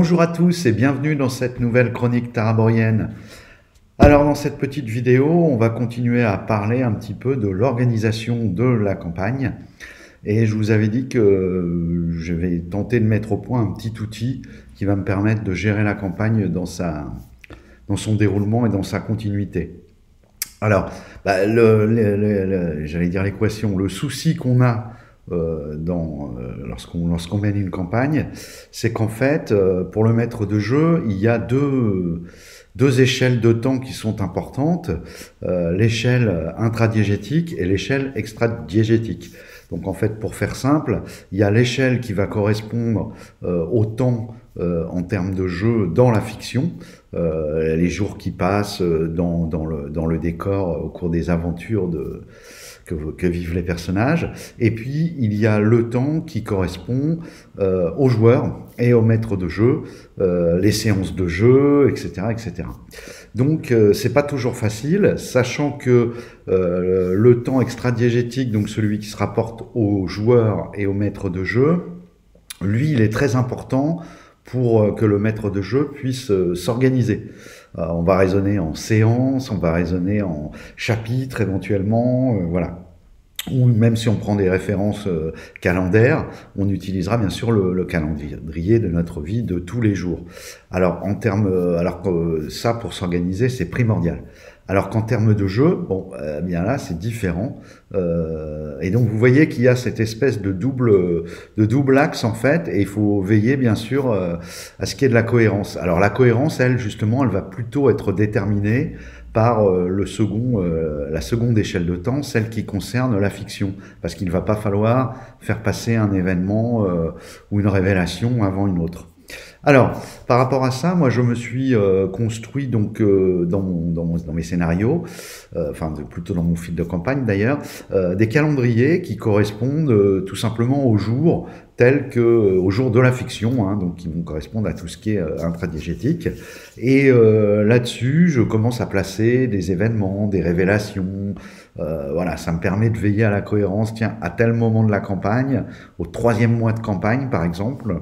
Bonjour à tous et bienvenue dans cette nouvelle chronique taraborienne. Alors dans cette petite vidéo, on va continuer à parler un petit peu de l'organisation de la campagne. Et je vous avais dit que je vais tenter de mettre au point un petit outil qui va me permettre de gérer la campagne dans son déroulement et dans sa continuité. Alors, j'allais dire l'équation, le souci qu'on a lorsqu'on mène une campagne, c'est qu'en fait, pour le maître de jeu, il y a deux échelles de temps qui sont importantes, l'échelle intradiégétique et l'échelle extradiégétique. Donc en fait, pour faire simple, il y a l'échelle qui va correspondre au temps en termes de jeu dans la fiction, les jours qui passent dans le décor au cours des aventures que vivent les personnages. Et puis, il y a le temps qui correspond aux joueurs et aux maîtres de jeu, les séances de jeu, etc., etc. Donc, c'est pas toujours facile, sachant que le temps extradiégétique, donc celui qui se rapporte aux joueurs et aux maîtres de jeu, lui, il est très important pour que le maître de jeu puisse s'organiser. On va raisonner en séances, on va raisonner en chapitres éventuellement, voilà. Ou même si on prend des références calendaires, on utilisera bien sûr le calendrier de notre vie de tous les jours. Alors alors que ça, pour s'organiser, c'est primordial. Alors qu'en termes de jeu, bon, bien là, c'est différent. Et donc, vous voyez qu'il y a cette espèce de double axe, en fait, et il faut veiller, bien sûr, à ce qu'il y ait de la cohérence. Alors, la cohérence, elle, justement, elle va plutôt être déterminée par la seconde échelle de temps, celle qui concerne la fiction. Parce qu'il ne va pas falloir faire passer un événement ou une révélation avant une autre. Alors, par rapport à ça, moi je me suis construit donc dans mes scénarios, plutôt dans mon fil de campagne d'ailleurs, des calendriers qui correspondent tout simplement aux jours tels que aux jours de la fiction, hein, donc qui vont correspondre à tout ce qui est intradiégétique. Et là-dessus, je commence à placer des événements, des révélations. Voilà, ça me permet de veiller à la cohérence. Tiens, à tel moment de la campagne, au 3e mois de campagne par exemple,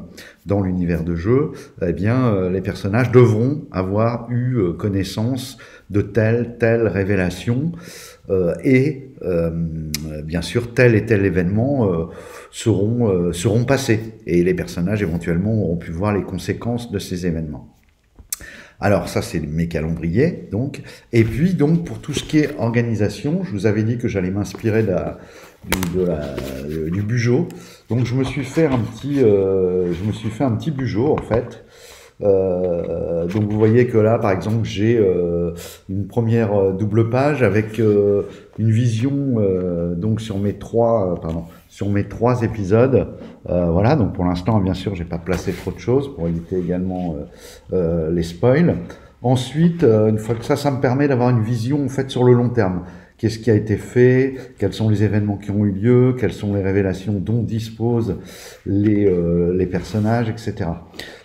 dans l'univers de jeu, eh bien, les personnages devront avoir eu connaissance de telle révélation bien sûr, tel et tel événement seront passés. Et les personnages, éventuellement, auront pu voir les conséquences de ces événements. Alors ça, c'est mes calendriers, donc. Et puis, donc, pour tout ce qui est organisation, je vous avais dit que j'allais m'inspirer du Bugeaud. Donc, je me suis fait un petit Bugeaud, en fait. Donc vous voyez que là, par exemple, j'ai une première double page avec une vision donc sur mes trois épisodes. Voilà, donc pour l'instant, bien sûr, j'ai pas placé trop de choses pour éviter également les spoils. Ensuite, une fois que ça me permet d'avoir une vision en fait sur le long terme. Qu'est-ce qui a été fait, quels sont les événements qui ont eu lieu, quelles sont les révélations dont disposent les personnages, etc.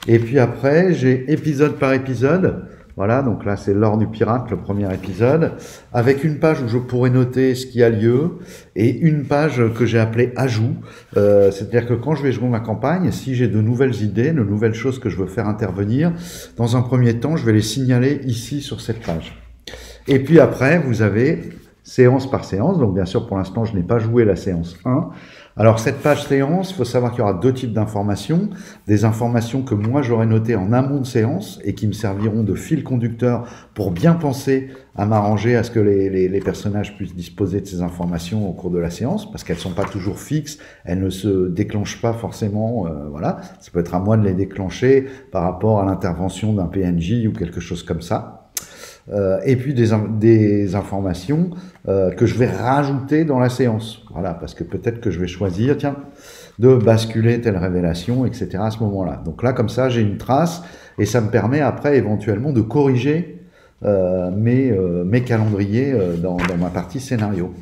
Et puis après, j'ai épisode par épisode. Voilà, donc là c'est L'Or du Pirate, le premier épisode, avec une page où je pourrais noter ce qui a lieu et une page que j'ai appelée ajout. C'est-à-dire que quand je vais jouer ma campagne, si j'ai de nouvelles idées, de nouvelles choses que je veux faire intervenir, dans un premier temps, je vais les signaler ici sur cette page. Et puis après, vous avez séance par séance. Donc bien sûr, pour l'instant, je n'ai pas joué la séance 1. Alors cette page séance, il faut savoir qu'il y aura deux types d'informations. Des informations que moi j'aurai notées en amont de séance et qui me serviront de fil conducteur pour bien penser à m'arranger à ce que les personnages puissent disposer de ces informations au cours de la séance, parce qu'elles ne sont pas toujours fixes, elles ne se déclenchent pas forcément, voilà. Ça peut être à moi de les déclencher par rapport à l'intervention d'un PNJ ou quelque chose comme ça. Et puis des informations que je vais rajouter dans la séance. Voilà, parce que peut-être que je vais choisir, tiens, de basculer telle révélation, etc. à ce moment-là. Donc là, comme ça, j'ai une trace et ça me permet après éventuellement de corriger mes calendriers dans ma partie scénario.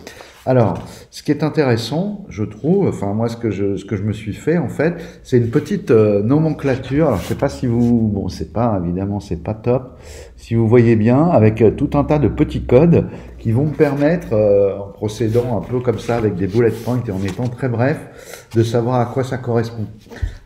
Alors, ce qui est intéressant, je trouve, enfin moi ce que je me suis fait en fait, c'est une petite nomenclature. Alors je sais pas si bon évidemment c'est pas top, si vous voyez bien, avec tout un tas de petits codes qui vont me permettre, en procédant un peu comme ça avec des bullet points et en étant très bref, de savoir à quoi ça correspond.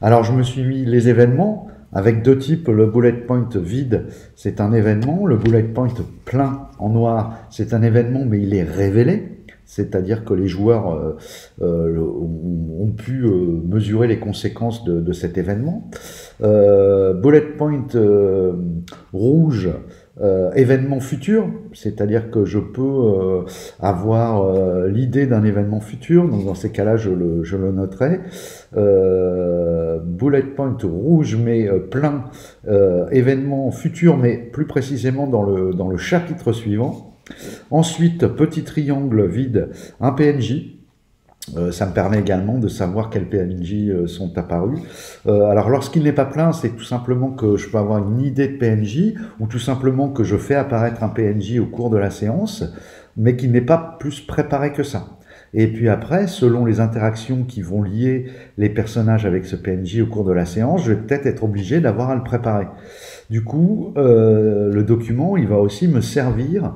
Alors je me suis mis les événements. avec deux types. Le bullet point vide, c'est un événement. Le bullet point plein en noir, c'est un événement, mais il est révélé. C'est-à-dire que les joueurs ont pu mesurer les conséquences de cet événement. Bullet point rouge, événement futur, c'est-à-dire que je peux avoir l'idée d'un événement futur, donc dans ces cas-là je le noterai. Bullet point rouge mais plein, événement futur mais plus précisément dans le chapitre suivant. Ensuite, petit triangle vide, un PNJ. Ça me permet également de savoir quels PNJ sont apparus. Alors lorsqu'il n'est pas plein, c'est tout simplement que je peux avoir une idée de PNJ, ou tout simplement que je fais apparaître un PNJ au cours de la séance, mais qui n'est pas plus préparé que ça. Et puis après, selon les interactions qui vont lier les personnages avec ce PNJ au cours de la séance, je vais peut-être être obligé d'avoir à le préparer. Du coup, le document, il va aussi me servir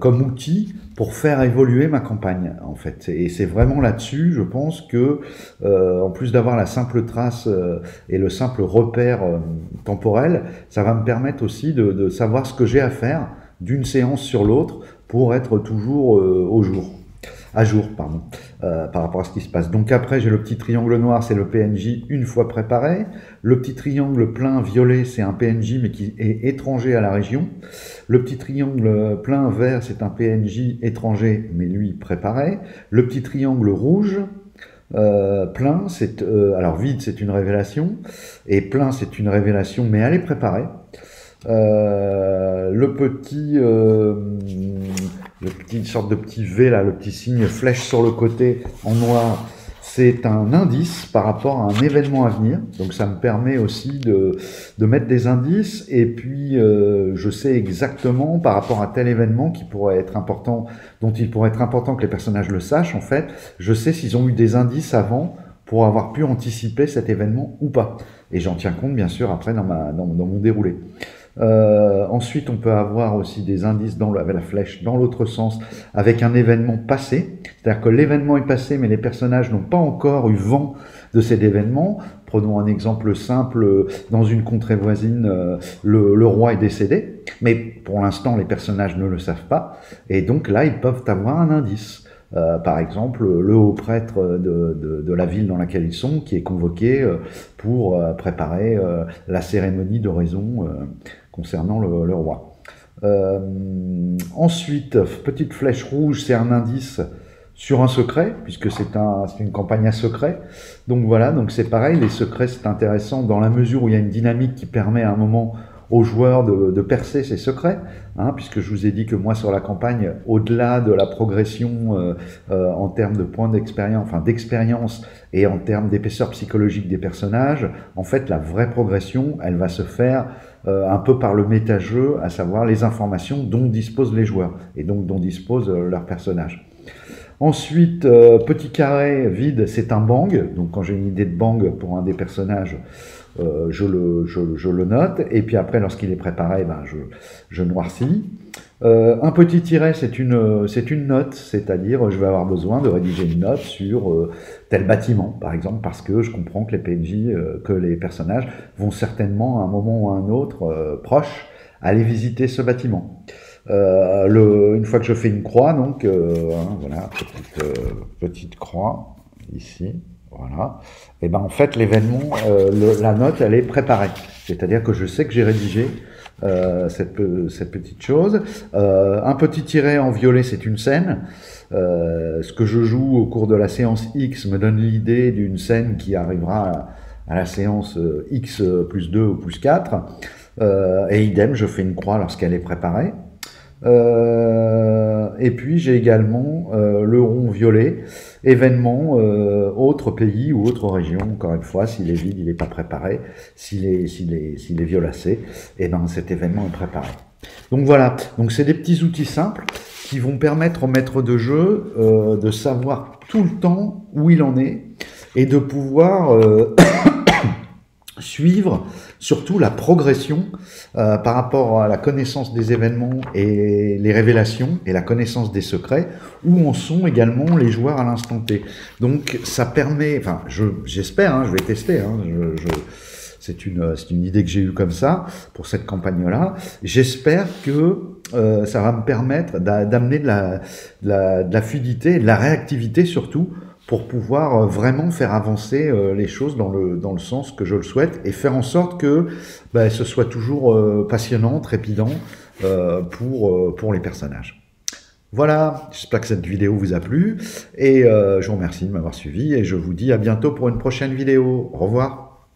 comme outil pour faire évoluer ma campagne, en fait. Et c'est vraiment là-dessus, je pense que, en plus d'avoir la simple trace et le simple repère temporel, ça va me permettre aussi de savoir ce que j'ai à faire d'une séance sur l'autre pour être toujours à jour, pardon, par rapport à ce qui se passe. Donc après, j'ai le petit triangle noir, c'est le PNJ une fois préparé. Le petit triangle plein violet, c'est un PNJ mais qui est étranger à la région. Le petit triangle plein vert, c'est un PNJ étranger mais lui préparé. Le petit triangle rouge, plein, c'est alors vide, c'est une révélation, et plein, c'est une révélation mais elle est préparée. Le petit sorte de petit V là, le petit signe flèche sur le côté en noir, c'est un indice par rapport à un événement à venir. Donc ça me permet aussi de mettre des indices, et puis je sais exactement par rapport à tel événement qui pourrait être important, dont il pourrait être important que les personnages le sachent. En fait, je sais s'ils ont eu des indices avant pour avoir pu anticiper cet événement ou pas. Et j'en tiens compte bien sûr après dans mon déroulé. Ensuite, on peut avoir aussi des indices avec la flèche dans l'autre sens, avec un événement passé. C'est-à-dire que l'événement est passé, mais les personnages n'ont pas encore eu vent de cet événement. Prenons un exemple simple, dans une contrée voisine, le roi est décédé, mais pour l'instant, les personnages ne le savent pas, et donc là, ils peuvent avoir un indice. Par exemple, le haut prêtre de la ville dans laquelle ils sont, qui est convoqué pour préparer la cérémonie d'oraison concernant le roi. Ensuite, petite flèche rouge, c'est un indice sur un secret, puisque c'est une campagne à secret. Donc voilà, donc c'est pareil, les secrets c'est intéressant dans la mesure où il y a une dynamique qui permet à un moment aux joueurs de percer ces secrets, hein, puisque je vous ai dit que moi sur la campagne, au-delà de la progression en termes de points d'expérience, enfin d'expérience et en termes d'épaisseur psychologique des personnages, en fait la vraie progression, elle va se faire un peu par le méta-jeu, à savoir les informations dont disposent les joueurs et donc dont disposent leurs personnages. Ensuite, petit carré vide, c'est un bang. Donc quand j'ai une idée de bang pour un des personnages, je le note. Et puis après, lorsqu'il est préparé, ben, je noircis. Un petit tiret, c'est une note, c'est-à-dire je vais avoir besoin de rédiger une note sur tel bâtiment, par exemple, parce que je comprends que les PNJ, que les personnages vont certainement à un moment ou à un autre proche aller visiter ce bâtiment. Une fois que je fais une croix, donc voilà, petite croix ici, voilà. Et ben en fait l'événement, la note, elle est préparée, c'est-à-dire que je sais que j'ai rédigé cette petite chose. Un petit tiret en violet, c'est une scène. Ce que je joue au cours de la séance X me donne l'idée d'une scène qui arrivera à la séance X plus 2 ou plus 4. Et idem, je fais une croix lorsqu'elle est préparée. Et puis j'ai également le rond violet, événement, autre pays ou autre région, encore une fois, s'il est vide, il n'est pas préparé, s'il est violacé, et ben cet événement est préparé. Donc voilà, donc c'est des petits outils simples qui vont permettre au maître de jeu de savoir tout le temps où il en est et de pouvoir suivre surtout la progression par rapport à la connaissance des événements et les révélations et la connaissance des secrets, où en sont également les joueurs à l'instant T. Donc ça permet, enfin j'espère, hein, je vais tester, hein, c'est une idée que j'ai eue comme ça pour cette campagne-là. J'espère que ça va me permettre d'amener de la fluidité, de la réactivité surtout, pour pouvoir vraiment faire avancer les choses dans le sens que je le souhaite et faire en sorte que ce soit toujours passionnant, trépidant pour les personnages. Voilà, j'espère que cette vidéo vous a plu et je vous remercie de m'avoir suivi et je vous dis à bientôt pour une prochaine vidéo. Au revoir.